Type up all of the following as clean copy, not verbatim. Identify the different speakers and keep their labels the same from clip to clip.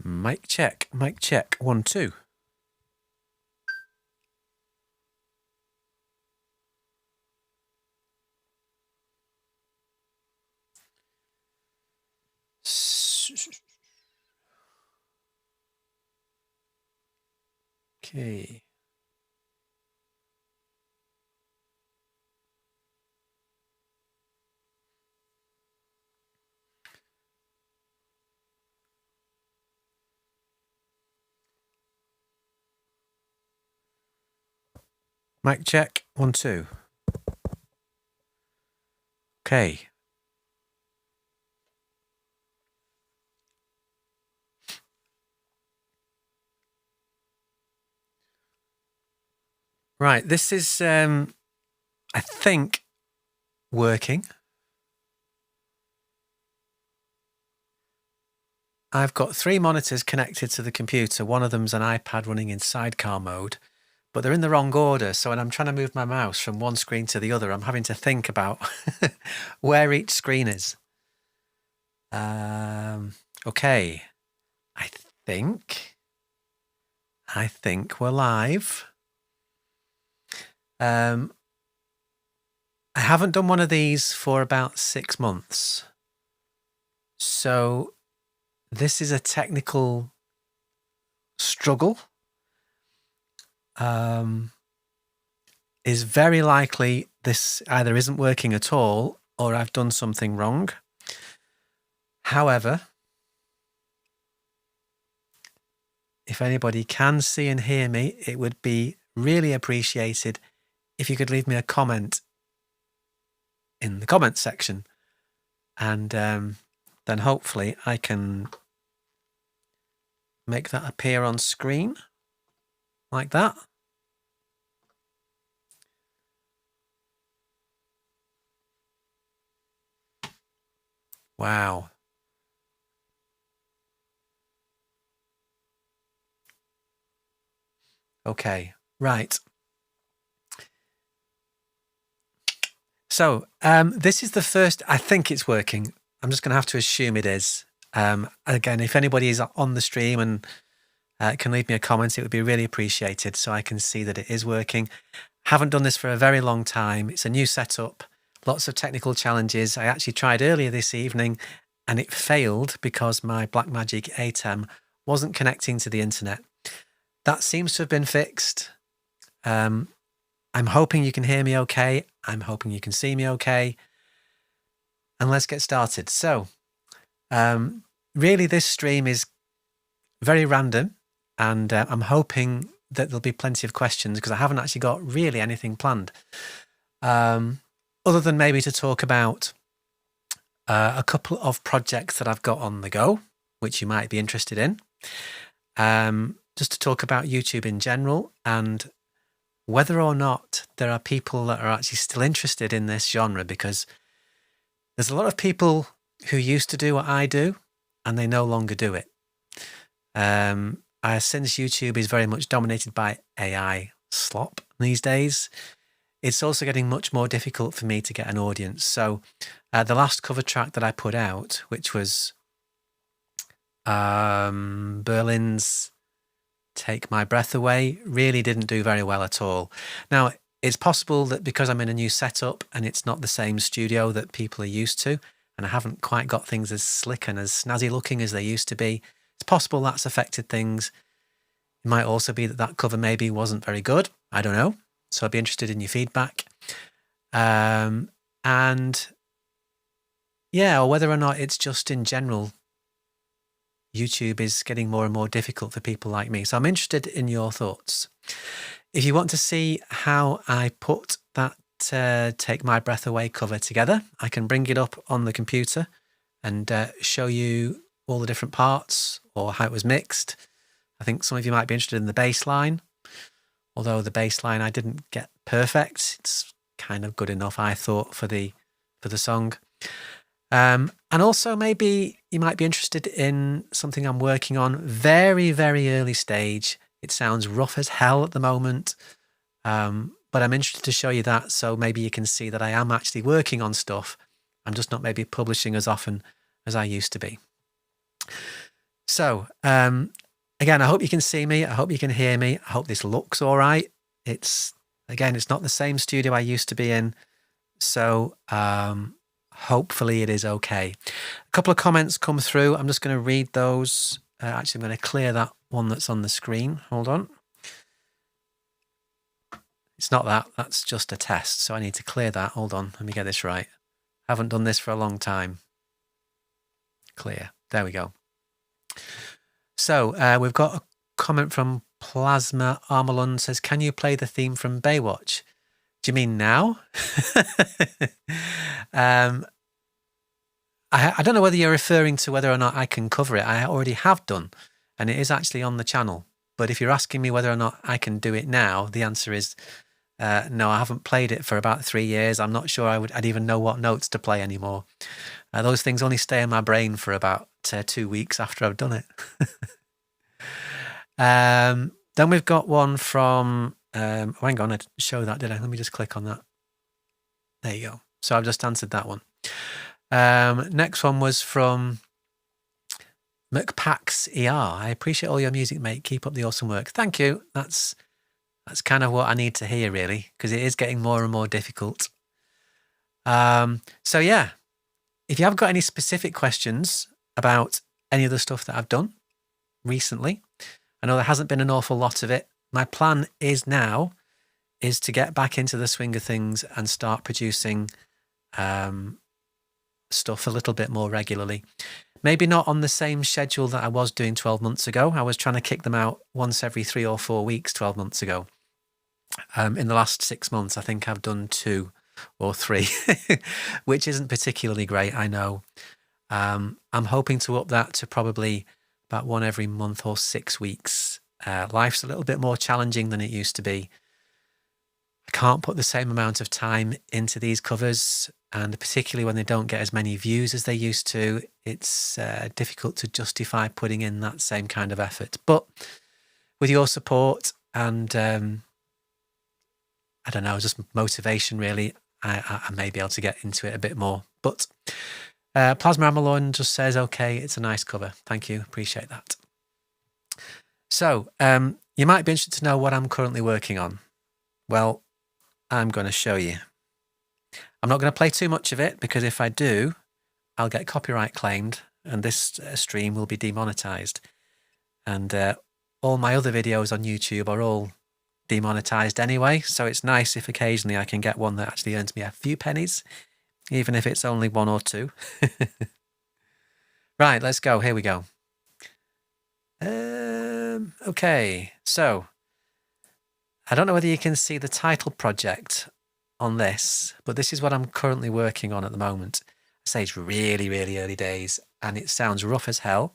Speaker 1: Mic check, 1, 2. Okay. Mic check, 1, 2. Okay. Right, this is, I think, working. I've got 3 monitors connected to the computer. One of them's an iPad running in sidecar mode, but they're in the wrong order. So when I'm trying to move my mouse from one screen to the other, I'm having to think about where each screen is. Okay. I think we're live. I haven't done one of these for about 6 months. So this is a technical struggle. Is very likely this either isn't working at all or I've done something wrong. However, if anybody can see and hear me, it would be really appreciated if you could leave me a comment in the comment section, and then hopefully I can make that appear on screen like that. Wow. Okay, right. So this is the first, I think it's working. I'm just going to have to assume it is. Again, if anybody is on the stream and can leave me a comment, it would be really appreciated so I can see that it is working. Haven't done this for a very long time. It's a new setup, lots of technical challenges. I actually tried earlier this evening and it failed because my Blackmagic ATEM wasn't connecting to the internet. That seems to have been fixed. I'm hoping you can hear me okay. I'm hoping you can see me okay. And let's get started. So, really this stream is very random, and I'm hoping that there'll be plenty of questions because I haven't actually got really anything planned. Other than maybe to talk about a couple of projects that I've got on the go, which you might be interested in. Just to talk about YouTube in general and whether or not there are people that are actually still interested in this genre, because there's a lot of people who used to do what I do and they no longer do it. Since YouTube is very much dominated by AI slop these days, it's also getting much more difficult for me to get an audience. So the last cover track that I put out, which was Berlin's Take My Breath Away, really didn't do very well at all. Now, it's possible that because I'm in a new setup and it's not the same studio that people are used to, and I haven't quite got things as slick and as snazzy looking as they used to be, it's possible that's affected things. It might also be that that cover maybe wasn't very good. I don't know. So I'd be interested in your feedback. And yeah, or whether or not it's just in general, YouTube is getting more and more difficult for people like me. So I'm interested in your thoughts. If you want to see how I put that Take My Breath Away cover together, I can bring it up on the computer and show you all the different parts or how it was mixed. I think some of you might be interested in the bass line, although the bass line I didn't get perfect. It's kind of good enough, I thought, for the song. And also maybe you might be interested in something I'm working on, very, very early stage. It sounds rough as hell at the moment, but I'm interested to show you that, so maybe you can see that I am actually working on stuff. I'm just not maybe publishing as often as I used to be. So, again, I hope you can see me. I hope you can hear me. I hope this looks all right. It's not the same studio I used to be in. So, hopefully it is okay. A couple of comments come through. I'm just going to read those. Actually, I'm going to clear that one that's on the screen. Hold on. It's not that. That's just a test. So I need to clear that. Hold on. Let me get this right. I haven't done this for a long time. Clear. There we go. So we've got a comment from Plasma Armalund says, can you play the theme from Baywatch? Do you mean now? I don't know whether you're referring to whether or not I can cover it. I already have done, and it is actually on the channel. But if you're asking me whether or not I can do it now, the answer is no, I haven't played it for about 3 years. I'm not sure I'd even know what notes to play anymore. Those things only stay in my brain for about 2 weeks after I've done it. Then we've got one from, hang on, I didn't show that, did I? Let me just click on that. There you go. So I've just answered that one. Next one was from McPax ER. I appreciate all your music, mate. Keep up the awesome work. Thank you. That's kind of what I need to hear, really, because it is getting more and more difficult. So yeah, if you have got any specific questions about any of the stuff that I've done recently, I know there hasn't been an awful lot of it. My plan is to get back into the swing of things and start producing stuff a little bit more regularly. Maybe not on the same schedule that I was doing 12 months ago. I was trying to kick them out once every 3 or 4 weeks 12 months ago. In the last 6 months, I think I've done 2 or 3, which isn't particularly great, I know. I'm hoping to up that to probably about 1 every month or 6 weeks. Life's a little bit more challenging than it used to be. I can't put the same amount of time into these covers, and particularly when they don't get as many views as they used to, it's difficult to justify putting in that same kind of effort. But with your support and I don't know, just motivation really, I may be able to get into it a bit more. But Plasma Amalon just says, okay, it's a nice cover. Thank you. Appreciate that. So you might be interested to know what I'm currently working on. Well, I'm going to show you. I'm not going to play too much of it because if I do, I'll get copyright claimed and this stream will be demonetized. And all my other videos on YouTube are all demonetized anyway. So it's nice if occasionally I can get one that actually earns me a few pennies, even if it's only 1 or 2. Right, let's go. Here we go. Okay, so I don't know whether you can see the title project on this, but this is what I'm currently working on at the moment. I say it's really, really early days and it sounds rough as hell,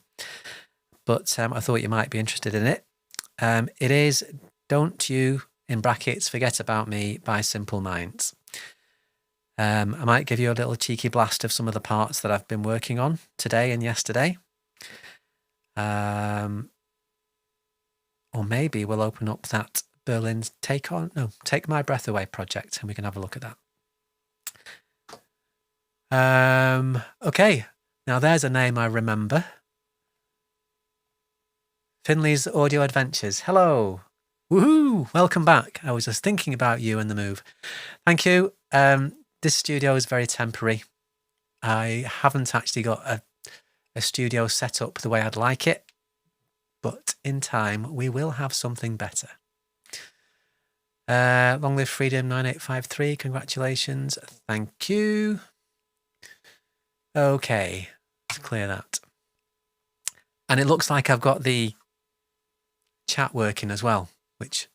Speaker 1: but I thought you might be interested in it. It is Don't You, in brackets, Forget About Me by Simple Minds. I might give you a little cheeky blast of some of the parts that I've been working on today and yesterday. Or maybe we'll open up that Berlin's Take My Breath Away project and we can have a look at that. Okay, now there's a name I remember. Finley's Audio Adventures. Hello. Woohoo! Welcome back. I was just thinking about you and the move. Thank you. This studio is very temporary. I haven't actually got a studio set up the way I'd like it, but in time we will have something better. Long live Freedom 9853. Congratulations. Thank you. Okay, let's clear that. And it looks like I've got the chat working as well, which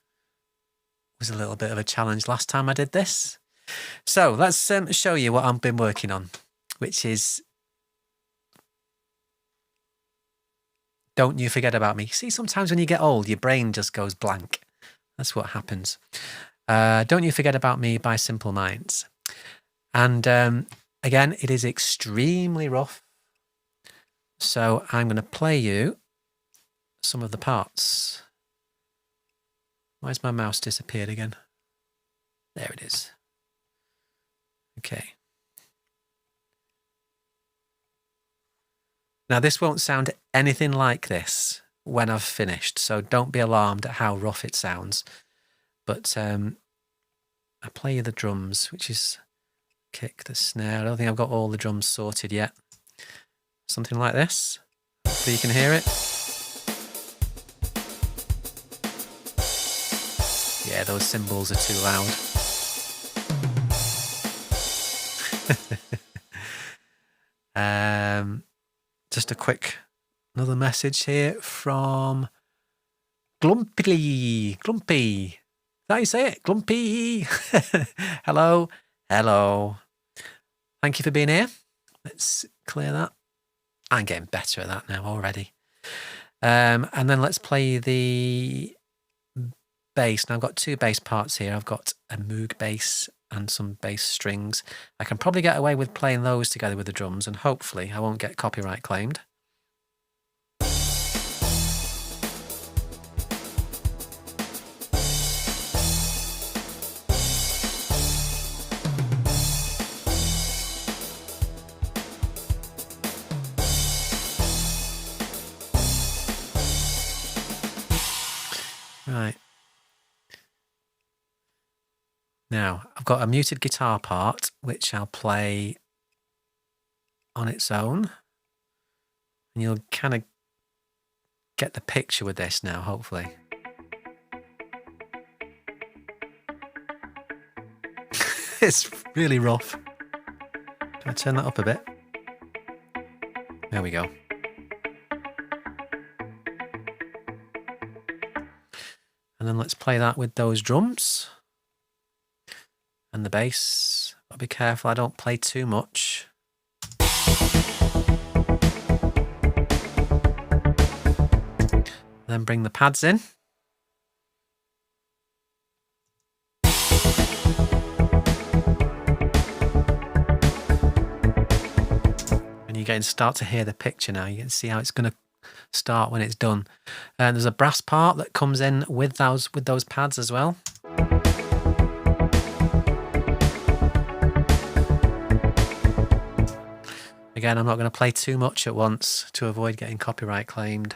Speaker 1: was a little bit of a challenge last time I did this. So let's show you what I've been working on, which is Don't You Forget About Me. See, sometimes when you get old, your brain just goes blank. That's what happens. Don't You Forget About Me by Simple Minds. And again, it is extremely rough. So I'm going to play you some of the parts. Why's my mouse disappeared again? There it is. Okay. Now, this won't sound anything like this when I've finished, so don't be alarmed at how rough it sounds. But I play you the drums, which is kick, the snare. I don't think I've got all the drums sorted yet. Something like this, so you can hear it. Yeah, those cymbals are too loud. Just a quick another message here from Glumpy. Glumpy. Is that how you say it? Glumpy. Hello. Hello. Thank you for being here. Let's clear that. I'm getting better at that now already. And then let's play the bass. Now I've got two bass parts here. I've got a Moog bass and some bass strings. I can probably get away with playing those together with the drums, and hopefully I won't get copyright claimed. Right. Now, I've got a muted guitar part, which I'll play on its own. And you'll kind of get the picture with this now, hopefully. It's really rough. Can I turn that up a bit? There we go. And then let's play that with those drums. And the bass. I'll be careful I don't play too much. Then bring the pads in. And you can start to hear the picture now. You can see how it's going to start when it's done. And there's a brass part that comes in with those pads as well. Again, I'm not going to play too much at once to avoid getting copyright claimed.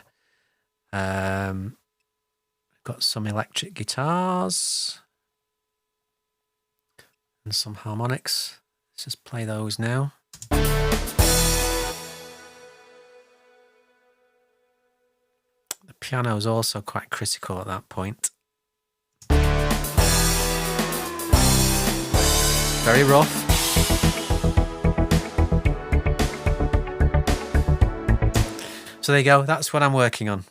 Speaker 1: I've got some electric guitars and some harmonics. Let's just play those now. The piano is also quite critical at that point. Very rough. So there you go, that's what I'm working on.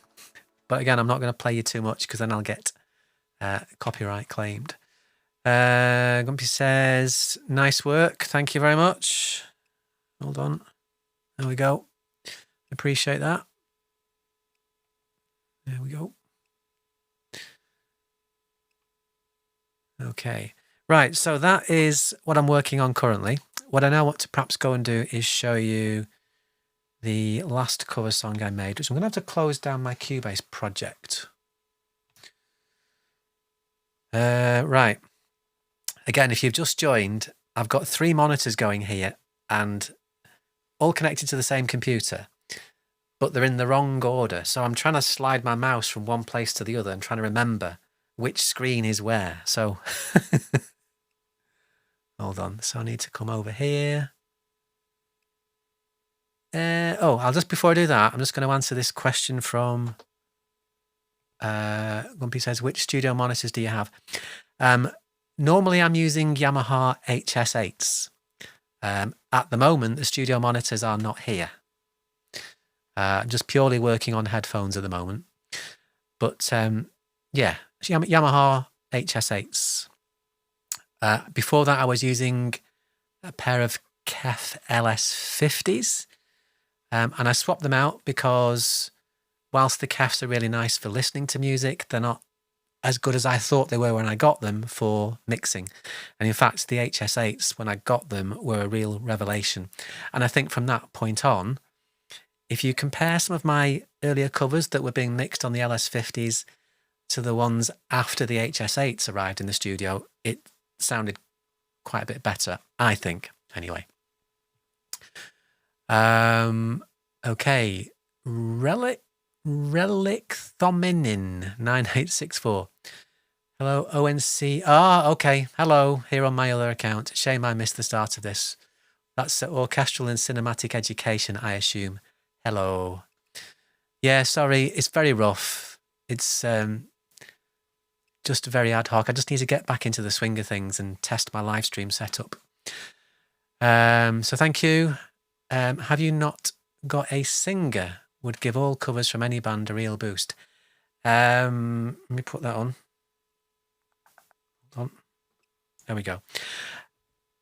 Speaker 1: But again, I'm not going to play you too much because then I'll get copyright claimed. Gumpy says, nice work, thank you very much. Hold on, there we go. Appreciate that. There we go. Okay, right, so that is what I'm working on currently. What I now want to perhaps go and do is show you the last cover song I made, which I'm going to have to close down my Cubase project. Right. Again, if you've just joined, I've got 3 monitors going here and all connected to the same computer, but they're in the wrong order. So I'm trying to slide my mouse from one place to the other and trying to remember which screen is where. So hold on. So I need to come over here. I'll just, before I do that, I'm just going to answer this question from Gumpy says, which studio monitors do you have? Normally I'm using Yamaha HS8s. At the moment, the studio monitors are not here. I'm just purely working on headphones at the moment. But yeah, Yamaha HS8s. Before that, I was using a pair of Kef LS50s. And I swapped them out because whilst the Kefs are really nice for listening to music, they're not as good as I thought they were when I got them for mixing. And in fact, the HS8s, when I got them, were a real revelation. And I think from that point on, if you compare some of my earlier covers that were being mixed on the LS50s to the ones after the HS8s arrived in the studio, it sounded quite a bit better, I think, anyway. Okay. Relic Thominin 9864. Hello, ONC. Okay. Hello, here on my other account. Shame I missed the start of this. That's orchestral and cinematic education, I assume. Hello. Yeah, sorry, it's very rough. It's just very ad hoc. I just need to get back into the swing of things and test my live stream setup. So thank you. Have you not got a singer? Would give all covers from any band a real boost. Let me put that on. Hold on. There we go.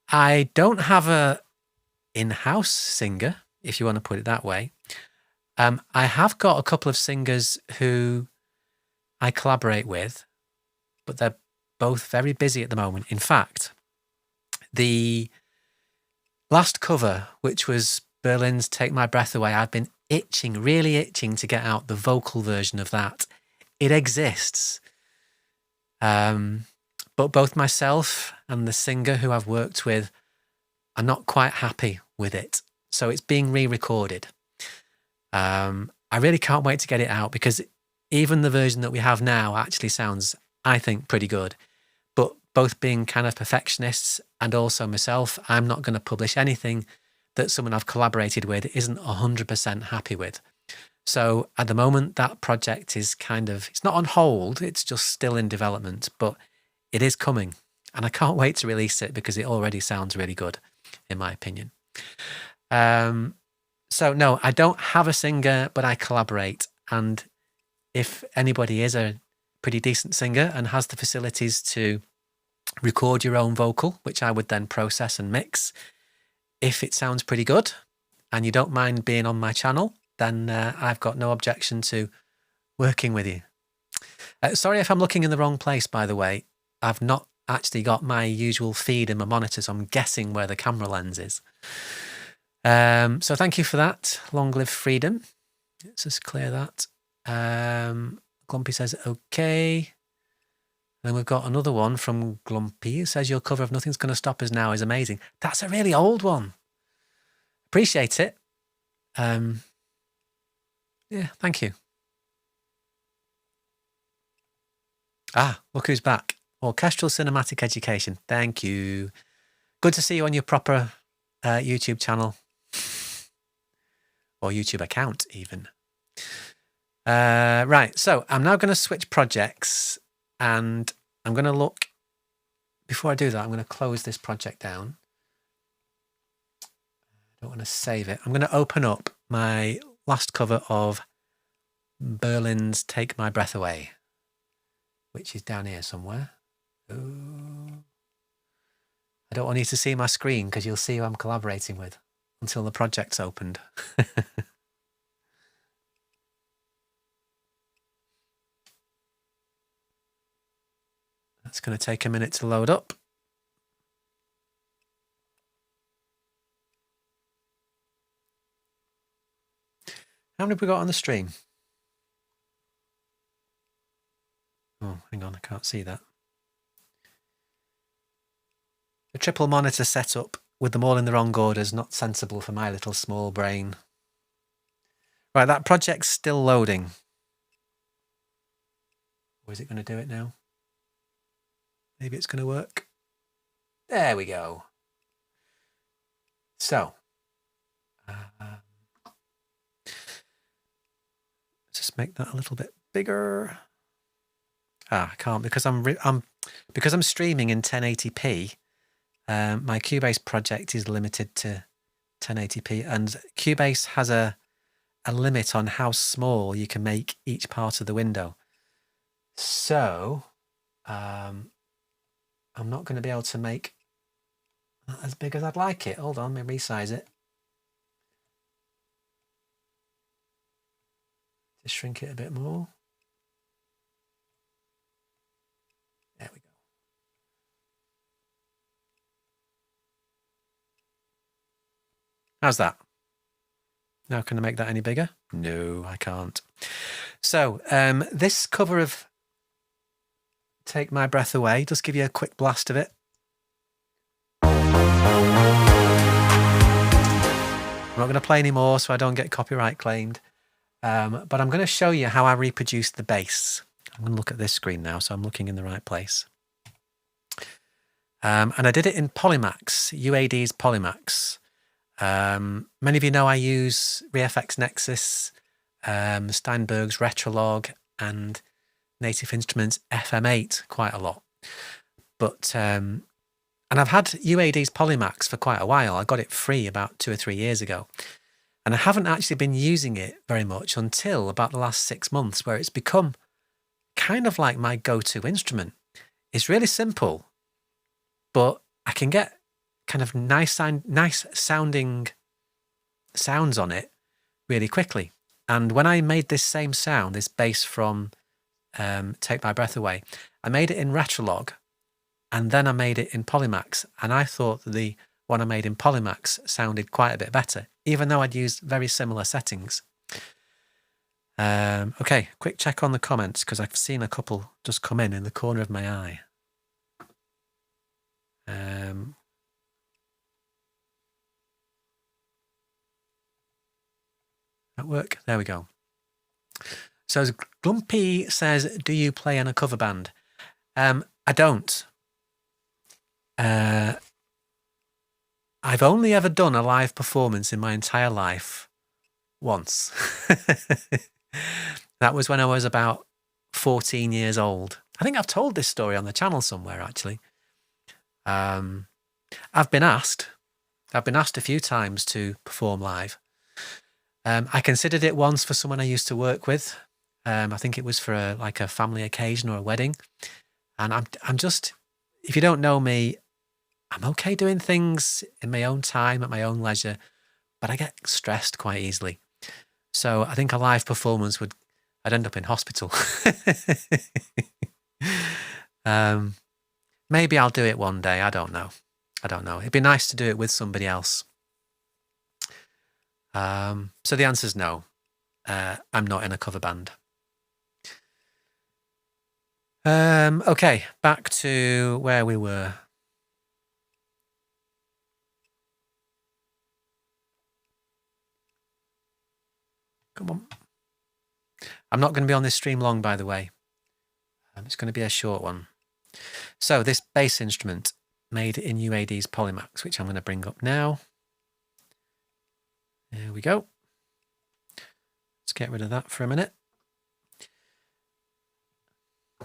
Speaker 1: I don't have a in-house singer, if you want to put it that way. I have got a couple of singers who I collaborate with, but they're both very busy at the moment. In fact, the last cover, which was Berlin's Take My Breath Away, I've been really itching to get out the vocal version of that. It exists. But both myself and the singer who I've worked with are not quite happy with it. So it's being re-recorded. I really can't wait to get it out because even the version that we have now actually sounds, I think, pretty good. But both being kind of perfectionists and also myself, I'm not going to publish anything that someone I've collaborated with isn't 100% happy with. So at the moment, that project is it's not on hold, it's just still in development, but it is coming. And I can't wait to release it because it already sounds really good, in my opinion. So no, I don't have a singer, but I collaborate. And if anybody is a pretty decent singer and has the facilities to record your own vocal, which I would then process and mix, if it sounds pretty good and you don't mind being on my channel, then I've got no objection to working with you. Sorry if I'm looking in the wrong place, by the way. I've not actually got my usual feed in my monitor, so I'm guessing where the camera lens is. So thank you for that. Long live freedom. Let's just clear that. Glumpy says, okay. Then we've got another one from Glumpy. It says, your cover of Nothing's Gonna Stop Us Now is amazing. That's a really old one. Appreciate it. Yeah, thank you. Look who's back. Orchestral Cinematic Education. Thank you. Good to see you on your proper YouTube channel. Or YouTube account, even. Right, so I'm now going to switch projects and I'm going to look, before I do that, I'm going to close this project down. I don't want to save it. I'm going to open up my last cover of Berlin's Take My Breath Away, which is down here somewhere. Ooh. I don't want you to see my screen because you'll see who I'm collaborating with until the project's opened. That's going to take a minute to load up. How many have we got on the stream? Oh, hang on, I can't see that. A triple monitor setup with them all in the wrong order is not sensible for my little small brain. Right, that project's still loading. Or is it going to do it now? Maybe it's going to work. There we go. So, just make that a little bit bigger. I can't because I'm streaming in 1080p. My Cubase project is limited to 1080p, and Cubase has a limit on how small you can make each part of the window. So, I'm not going to be able to make that as big as I'd like it. Hold on, let me resize it. Just shrink it a bit more. There we go. How's that? Now, can I make that any bigger? No, I can't. So, this cover of Take My Breath Away, just give you a quick blast of it. I'm not going to play anymore so I don't get copyright claimed. But I'm going to show you how I reproduced the bass. I'm going to look at this screen now, so I'm looking in the right place. And I did it in Polymax, UAD's Polymax. Many of you know I use ReFX Nexus, Steinberg's Retrolog, and Native Instruments FM8 quite a lot. But and I've had UAD's Polymax for quite a while. I got it free about 2 or 3 years ago. And I haven't actually been using it very much until about the last 6 months, where it's become kind of like my go-to instrument. It's really simple, but I can get kind of nice sounding sounds on it really quickly. And when I made this same sound, this bass from Take My Breath Away, I made it in Retrolog, and then I made it in Polymax, and I thought that the one I made in Polymax sounded quite a bit better, even though I'd used very similar settings. Okay, quick check on the comments, because I've seen a couple just come in the corner of my eye. That work? There we go. So Glumpy says, do you play in a cover band? I don't. I've only ever done a live performance in my entire life once. That was when I was about 14 years old. I think I've told this story on the channel somewhere, actually. I've been asked a few times to perform live. I considered it once for someone I used to work with. I think it was for a family occasion or a wedding. And I'm just, if you don't know me, I'm okay doing things in my own time, at my own leisure, but I get stressed quite easily. So I think a live performance I'd end up in hospital. Maybe I'll do it one day. I don't know. It'd be nice to do it with somebody else. So the answer is no. I'm not in a cover band. Okay, back to where we were. Come on. I'm not going to be on this stream long, by the way. It's going to be a short one. So this bass instrument made in UAD's Polymax, which I'm going to bring up now. There we go. Let's get rid of that for a minute.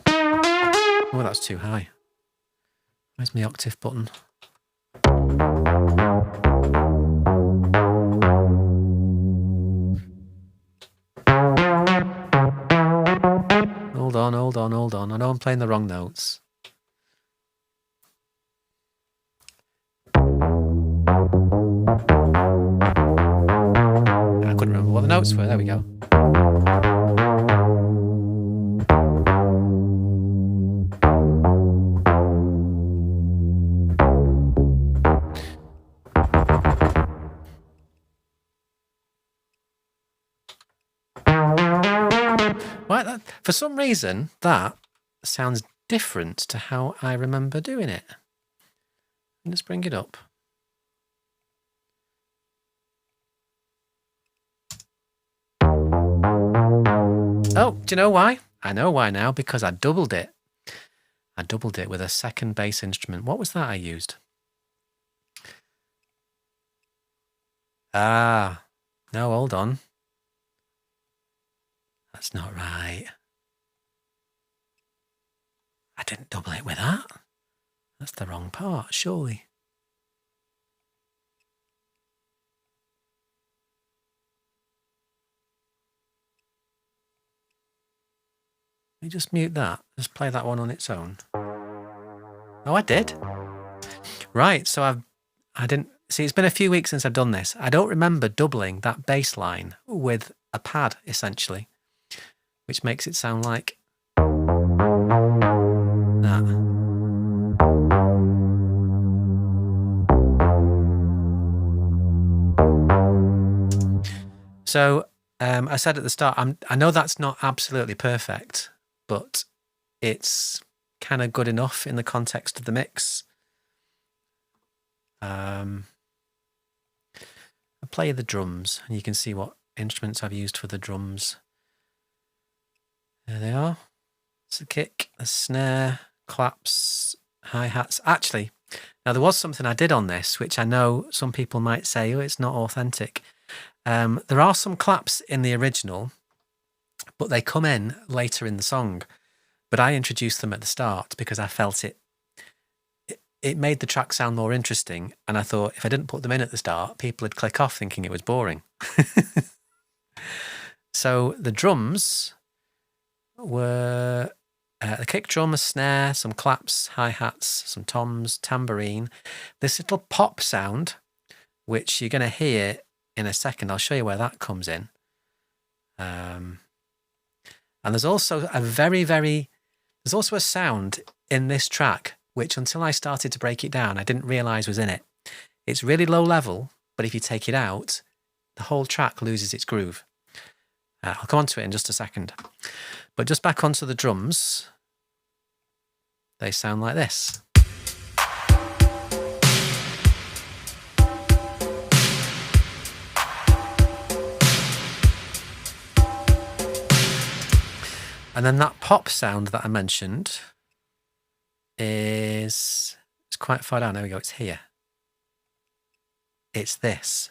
Speaker 1: Oh, that's too high. Where's my octave button? Hold on. I know I'm playing the wrong notes. I couldn't remember what the notes were. There we go. Right, for some reason, that sounds different to how I remember doing it. Let's bring it up. Oh, do you know why? I know why now, because I doubled it. I doubled it with a second bass instrument. What was that I used? No, hold on. That's not right. I didn't double it with that. That's the wrong part, surely. Let me just mute that. Just play that one on its own. Oh, I did. Right, so I didn't see. It's been a few weeks since I've done this. I don't remember doubling that bass line with a pad, essentially, which makes it sound like that. So I said at the start, I know that's not absolutely perfect, but it's kind of good enough in the context of the mix. I'll play the drums and you can see what instruments I've used for the drums. There they are. It's the kick, the snare, claps, hi-hats. Actually, now there was something I did on this, which I know some people might say, oh, it's not authentic. There are some claps in the original, but they come in later in the song. But I introduced them at the start because I felt it made the track sound more interesting. And I thought if I didn't put them in at the start, people would click off thinking it was boring. So the drums were a kick drum, a snare, some claps, hi-hats, some toms, tambourine, this little pop sound, which you're going to hear in a second. I'll show you where that comes in. And there's also there's also a sound in this track, which until I started to break it down, I didn't realize was in it. It's really low level, but if you take it out, the whole track loses its groove. I'll come on to it in just a second. But just back onto the drums, they sound like this. And then that pop sound that I mentioned it's quite far down. There we go. It's here. It's this.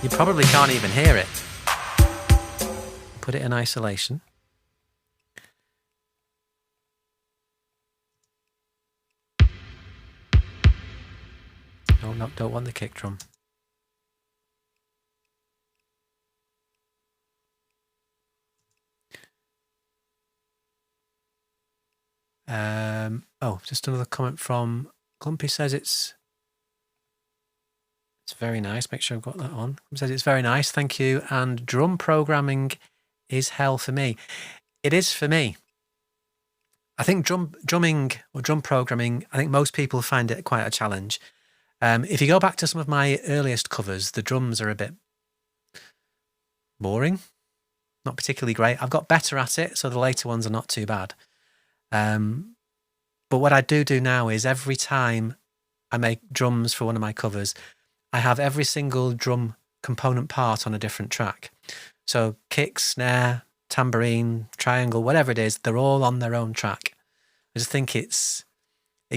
Speaker 1: You probably can't even hear it. Put it in isolation. Oh, no, don't want the kick drum. Oh, just another comment from Clumpy says it's very nice. Make sure I've got that on. He says it's very nice. Thank you. And drum programming is hell for me. It is for me. I think drumming or drum programming, I think most people find it quite a challenge. If you go back to some of my earliest covers, the drums are a bit boring, not particularly great. I've got better at it, so the later ones are not too bad. But what I do now is every time I make drums for one of my covers, I have every single drum component part on a different track. So kick, snare, tambourine, triangle, whatever it is, they're all on their own track. I just think it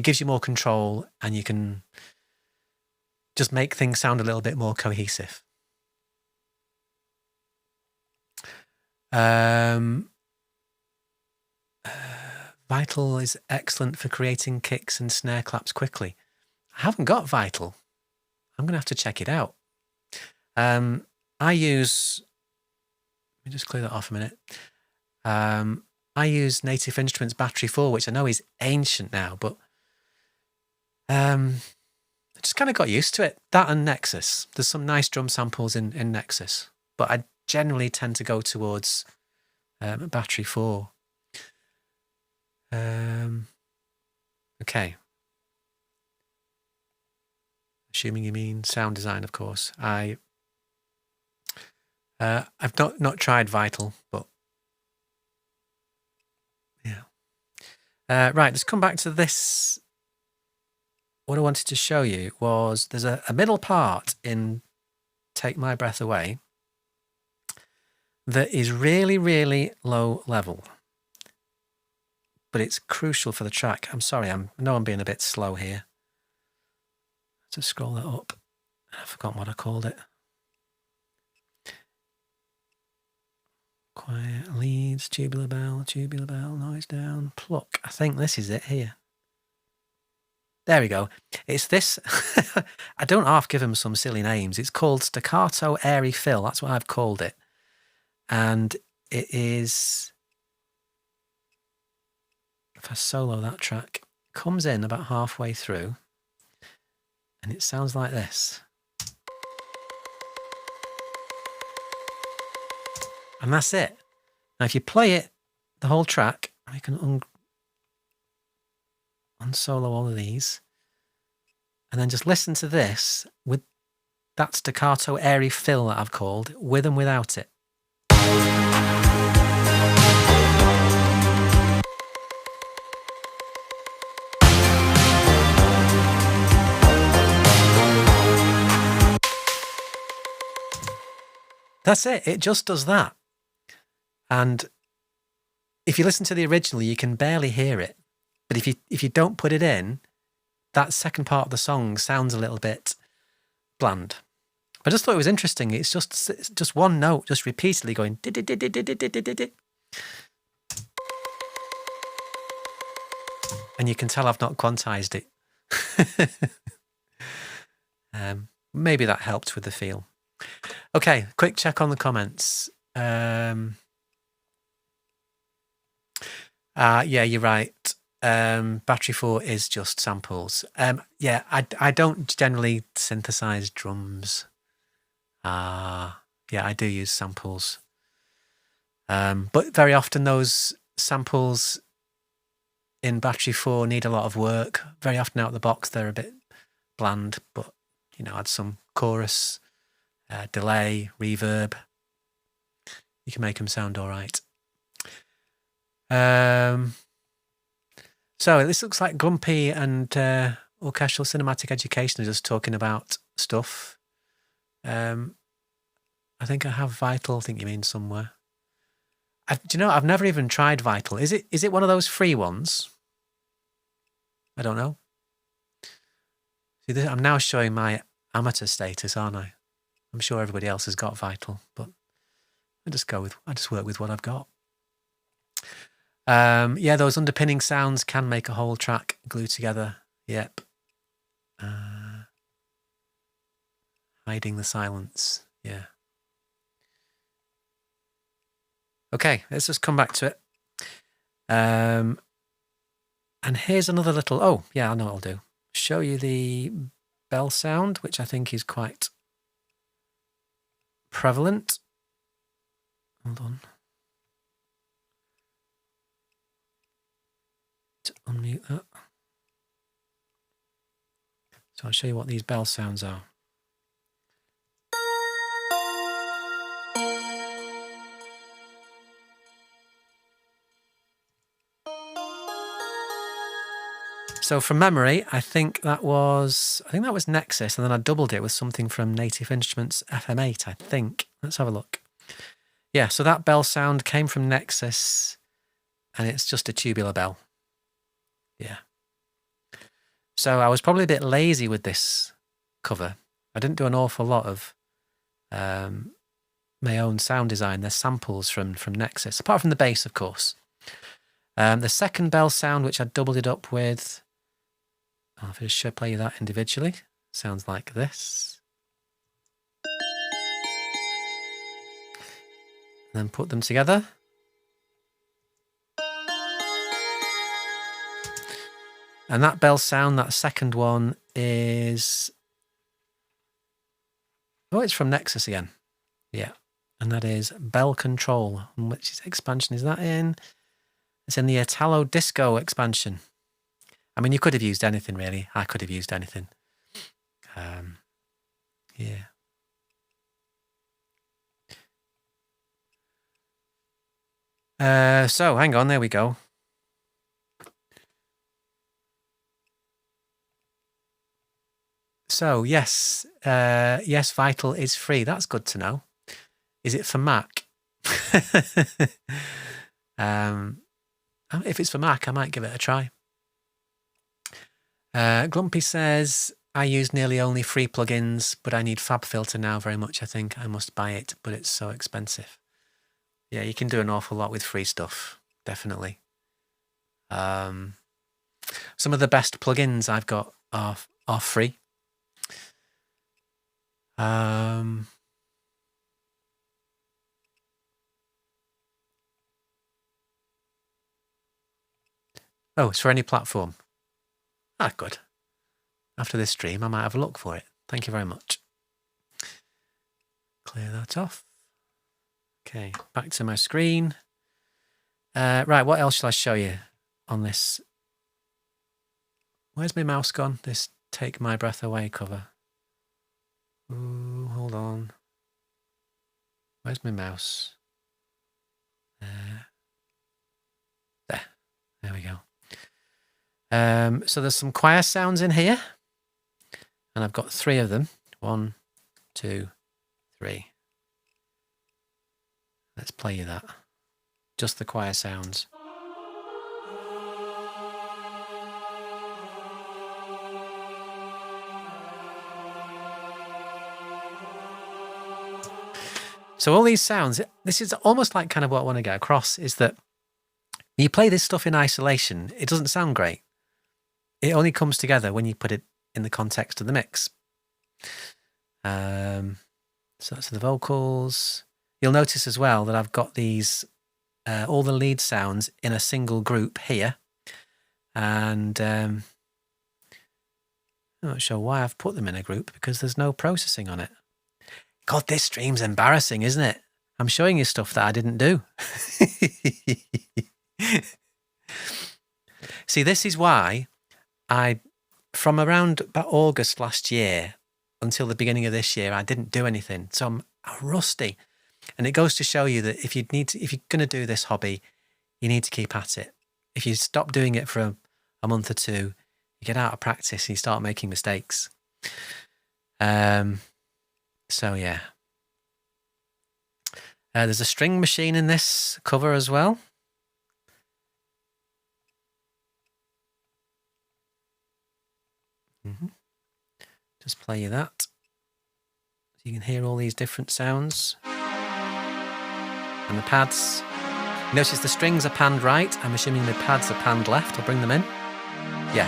Speaker 1: gives you more control and you can just make things sound a little bit more cohesive. Vital is excellent for creating kicks and snare claps quickly. I haven't got Vital. I'm going to have to check it out. Let me just clear that off a minute. I use Native Instruments Battery 4, which I know is ancient now, but I just kind of got used to it. That and Nexus. There's some nice drum samples in Nexus, but I generally tend to go towards Battery 4. Okay. Assuming you mean sound design, of course. I've not tried Vital, but yeah. Right, let's come back to this. What I wanted to show you was there's a middle part in Take My Breath Away that is really, really low level. But it's crucial for the track. I'm sorry, I know I'm being a bit slow here. Let's scroll that up. I've forgotten what I called it. Quiet leads, tubular bell, noise down, pluck. I think this is it here. There we go. It's this. I don't half give them some silly names. It's called Staccato Airy Fill. That's what I've called it. And it is... If I solo that track, it comes in about halfway through and it sounds like this. And that's it. Now, if you play it, the whole track, I can unsolo all of these and then just listen to this with that staccato airy fill that I've called, with and without it. That's it. It just does that. And if you listen to the original, you can barely hear it. But if you don't put it in, that second part of the song sounds a little bit bland. I just thought it was interesting. It's just one note, just repeatedly going. And you can tell I've not quantized it. Maybe that helped with the feel. Okay, quick check on the comments. Yeah, you're right. Battery 4 is just samples. Yeah, I don't generally synthesize drums. Yeah, I do use samples. But very often those samples in Battery 4 need a lot of work. Very often out of the box they're a bit bland, but you know, add some chorus, delay, reverb. You can make them sound all right. So this looks like Grumpy and Orchestral Cinematic Education are just talking about stuff. I think I have Vital. I think you mean somewhere. Do you know? I've never even tried Vital. Is it one of those free ones? I don't know. See, I'm now showing my amateur status, aren't I? I'm sure everybody else has got Vital, but I just work with what I've got. Yeah, those underpinning sounds can make a whole track glue together. Yep. Hiding the silence. Yeah. Okay, let's just come back to it. And here's another little... Oh, yeah, I know what I'll do. Show you the bell sound, which I think is quite prevalent. Hold on. To unmute that. So I'll show you what these bell sounds are. So from memory, I think that was Nexus, and then I doubled it with something from Native Instruments FM8, I think. Let's have a look. Yeah, so that bell sound came from Nexus, and it's just a tubular bell. Yeah. So I was probably a bit lazy with this cover. I didn't do an awful lot of my own sound design. There's samples from Nexus, apart from the bass, of course. The second bell sound, which I doubled it up with... I'll just play you that individually. Sounds like this. And then put them together. And that bell sound, that second one is... Oh, it's from Nexus again. Yeah. And that is Bell Control. And which expansion is that in? It's in the Italo Disco expansion. I mean, you could have used anything, really. I could have used anything. Yeah. So, hang on. There we go. So, yes. Yes, Vital is free. That's good to know. Is it for Mac? If it's for Mac, I might give it a try. Grumpy says, I use nearly only free plugins, but I need FabFilter now very much. I think I must buy it, but it's so expensive. Yeah, you can do an awful lot with free stuff, definitely. Some of the best plugins I've got are free. Oh, it's for any platform. Ah, good. After this stream, I might have a look for it. Thank you very much. Clear that off. Okay, back to my screen. Right, what else shall I show you on this? Where's my mouse gone? This Take My Breath Away cover. Ooh, hold on. Where's my mouse? There. There we go. So there's some choir sounds in here, and I've got 3 of them. 1, 2, 3. Let's play you that. Just the choir sounds. So all these sounds, this is almost like kind of what I want to get across, is that when you play this stuff in isolation, it doesn't sound great. It only comes together when you put it in the context of the mix. So that's the vocals. You'll notice as well that I've got these, all the lead sounds in a single group here. And I'm not sure why I've put them in a group, because there's no processing on it. God, this stream's embarrassing, isn't it? I'm showing you stuff that I didn't do. See, this is why from around about August last year until the beginning of this year, I didn't do anything. So I'm rusty. And it goes to show you that if you're going to do this hobby, you need to keep at it. If you stop doing it for a month or two, you get out of practice and you start making mistakes. So yeah. There's a string machine in this cover as well. Just play you that. So you can hear all these different sounds. And the pads. Notice the strings are panned right. I'm assuming the pads are panned left. I'll bring them in. Yeah.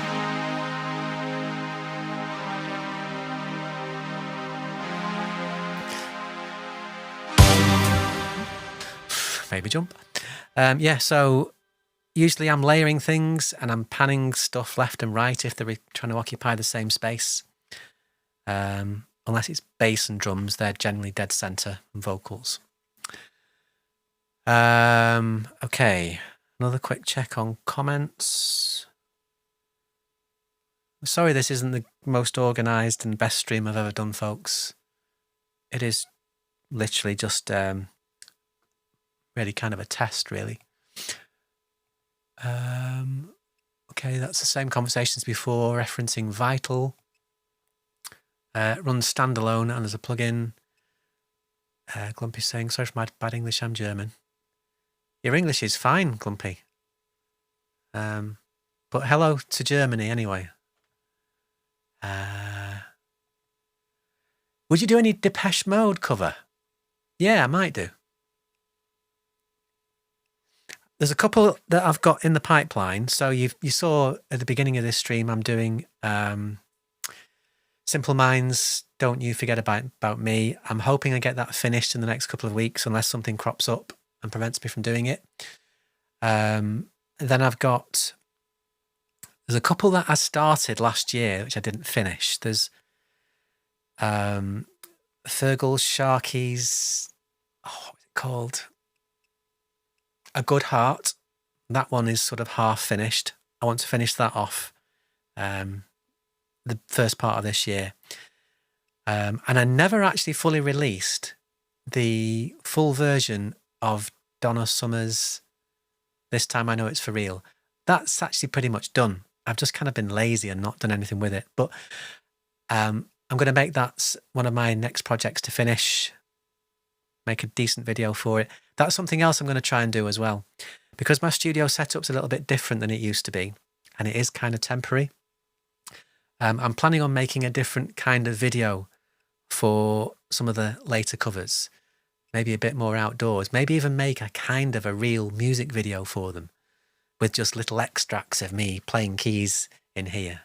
Speaker 1: Maybe jump. Yeah, so usually I'm layering things and I'm panning stuff left and right if they're trying to occupy the same space. Unless it's bass and drums, they're generally dead center, and vocals. Okay, another quick check on comments. Sorry this isn't the most organised and best stream I've ever done, folks. It is literally just really kind of a test, really. Okay, that's the same conversations before, referencing Vital. Runs standalone and as a plugin. Glumpy's saying, sorry for my bad English, I'm German. Your English is fine, Glumpy. But hello to Germany anyway. Would you do any Depeche Mode cover? Yeah, I might do. There's a couple that I've got in the pipeline. So you saw at the beginning of this stream, I'm doing Simple Minds, Don't You Forget About Me. I'm hoping I get that finished in the next couple of weeks, unless something crops up and prevents me from doing it. Then there's a couple that I started last year, which I didn't finish. There's Fergal Sharkey's, what's it called? A Good Heart. That one is sort of half finished. I want to finish that off the first part of this year. And I never actually fully released the full version of Donna Summer's This Time I Know It's For Real. That's actually pretty much done. I've just kind of been lazy and not done anything with it. But I'm going to make that one of my next projects to finish, make a decent video for it. That's something else I'm going to try and do as well. Because my studio setup's a little bit different than it used to be, and it is kind of temporary. I'm planning on making a different kind of video for some of the later covers. Maybe a bit more outdoors. Maybe even make a kind of a real music video for them with just little extracts of me playing keys in here.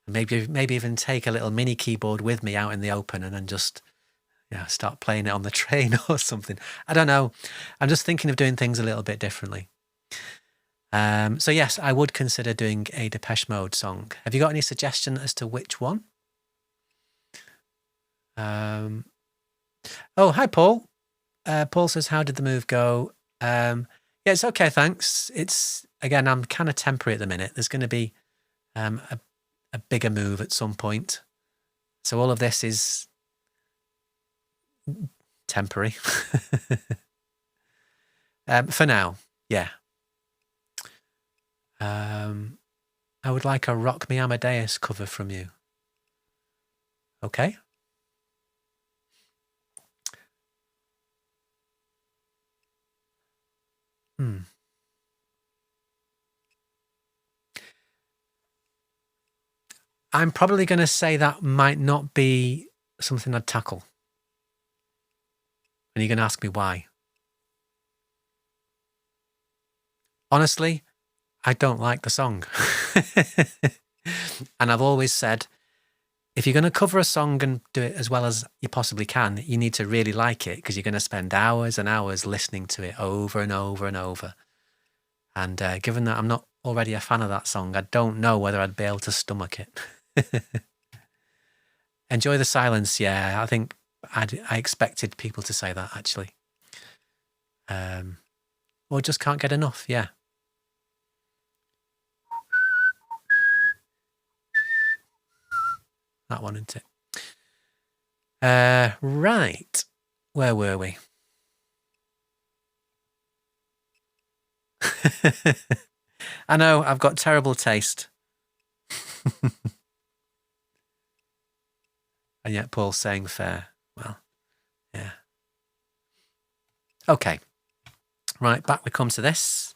Speaker 1: Maybe even take a little mini keyboard with me out in the open and then just start playing it on the train or something. I don't know. I'm just thinking of doing things a little bit differently. So yes, I would consider doing a Depeche Mode song. Have you got any suggestion as to which one? Oh, hi, Paul. Paul says, how did the move go? Yeah, it's okay, thanks. Again, I'm kind of temporary at the minute. There's going to be a bigger move at some point. So all of this is temporary. For now, yeah. I would like a Rock Me Amadeus cover from you. Okay. I'm probably going to say that might not be something I'd tackle. And you're going to ask me why. Honestly, I don't like the song. And I've always said, if you're going to cover a song and do it as well as you possibly can, you need to really like it, because you're going to spend hours and hours listening to it over and over and over. And given that I'm not already a fan of that song, I don't know whether I'd be able to stomach it. Enjoy the silence. Yeah, I think I expected people to say that, actually. Or just can't get enough. Yeah. That one, isn't it? Right. Where were we? I know, I've got terrible taste. And yet Paul's saying fair. Well, yeah. Okay. Right, back we come to this.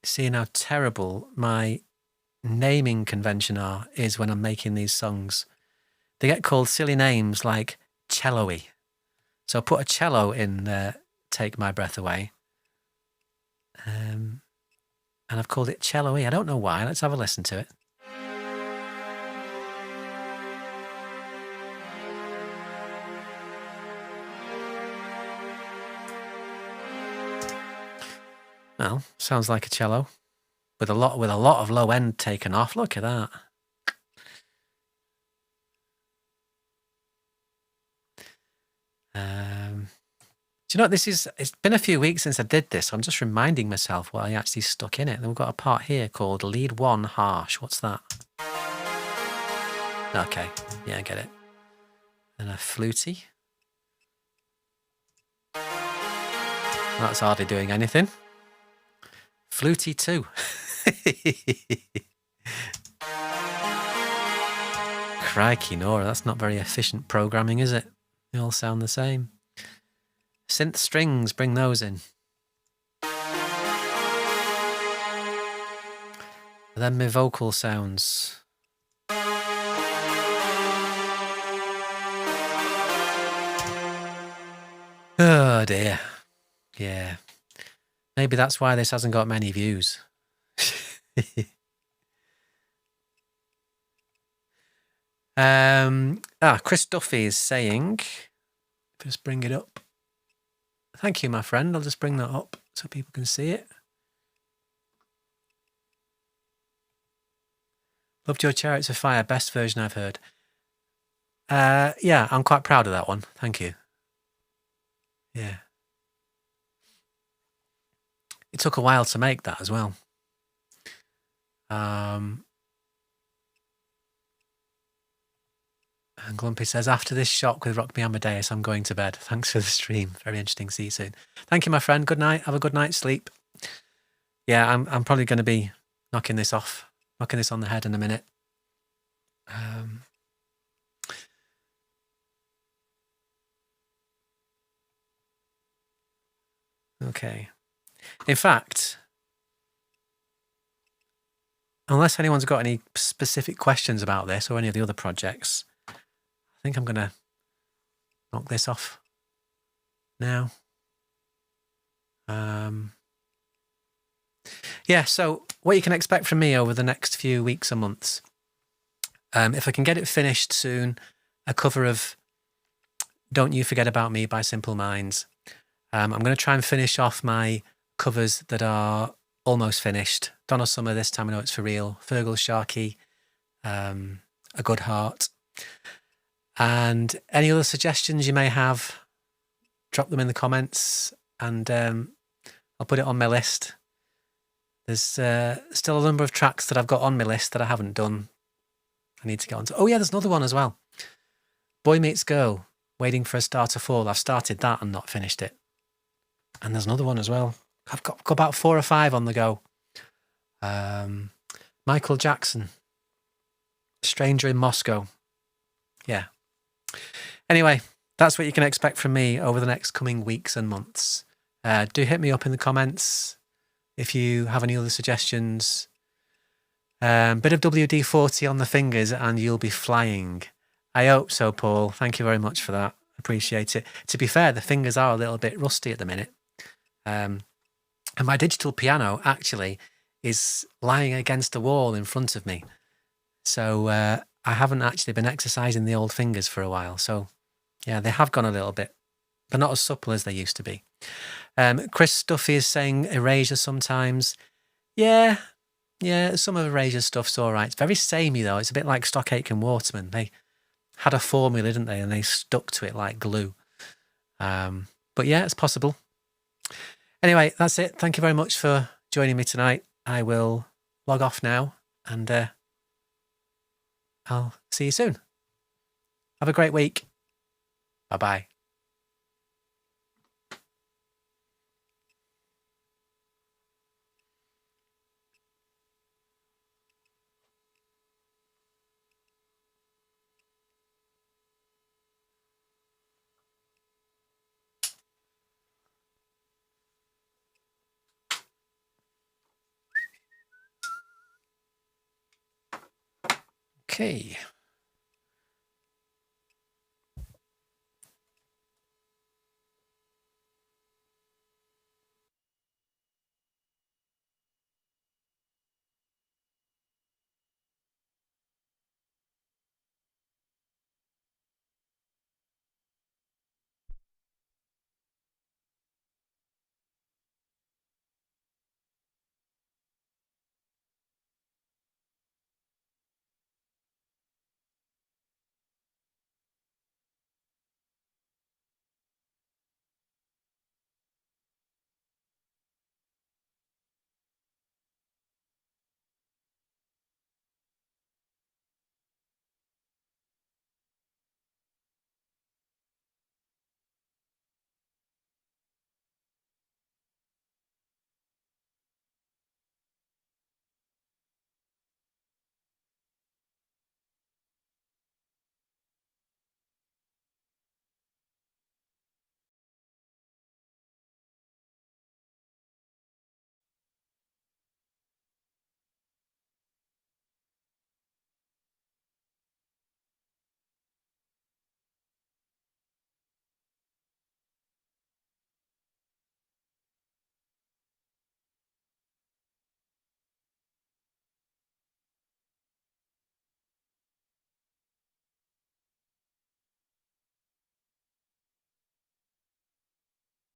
Speaker 1: Seeing how terrible my naming convention is when I'm making these songs. They get called silly names like cello-y. So I put a cello in Take My Breath Away. And I've called it cello-y. I don't know why. Let's have a listen to it. Well, sounds like a cello with a lot of low end taken off. Look at that. Do you know what this is? It's been a few weeks since I did this. So I'm just reminding myself what I actually stuck in it. Then we've got a part here called Lead 1 Harsh. What's that? Okay, yeah, I get it. And a fluty. That's hardly doing anything. Fluty 2. Crikey, Nora, that's not very efficient programming, is it? They all sound the same. Synth strings, bring those in. And then my vocal sounds. Oh dear. Yeah. Maybe that's why this hasn't got many views. Chris Duffy is saying, just bring it up. Thank you, my friend. I'll just bring that up so people can see it. Loved your Chariots of Fire, best version I've heard. Yeah, I'm quite proud of that one. Thank you. Yeah. It took a while to make that as well. And Glumpy says, after this shock with Rock Me Amadeus, I'm going to bed. Thanks for the stream. Very interesting. See you soon. Thank you, my friend. Good night. Have a good night's sleep. Yeah, I'm probably going to be knocking this on the head in a minute. Okay. In fact, unless anyone's got any specific questions about this or any of the other projects, I think I'm going to knock this off now. Yeah, so what you can expect from me over the next few weeks or months, if I can get it finished soon, a cover of Don't You Forget About Me by Simple Minds. I'm going to try and finish off my covers that are almost finished. Donna Summer, This Time I Know It's For Real, Fergal Sharkey, A Good Heart. And any other suggestions you may have, drop them in the comments and I'll put it on my list. There's still a number of tracks that I've got on my list that I haven't done. I need to get on to. Oh yeah, there's another one as well. Boy Meets Girl, Waiting for a Star to Fall. I've started that and not finished it. And there's another one as well. I've got about 4 or 5 on the go. Michael Jackson, Stranger in Moscow. Yeah. Anyway, that's what you can expect from me over the next coming weeks and months. Do hit me up in the comments if you have any other suggestions. Bit of WD-40 on the fingers and you'll be flying. I hope so, Paul. Thank you very much for that. Appreciate it. To be fair, the fingers are a little bit rusty at the minute. And my digital piano actually is lying against the wall in front of me. So I haven't actually been exercising the old fingers for a while. So yeah, they have gone a little bit. They're not as supple as they used to be. Chris Duffy is saying erasure sometimes. Yeah, some of Erasure's stuff's all right. It's very samey, though. It's a bit like Stock Aitken Waterman. They had a formula, didn't they? And they stuck to it like glue. But yeah, it's possible. Anyway, that's it. Thank you very much for joining me tonight. I will log off now and I'll see you soon. Have a great week. Bye-bye. Okay.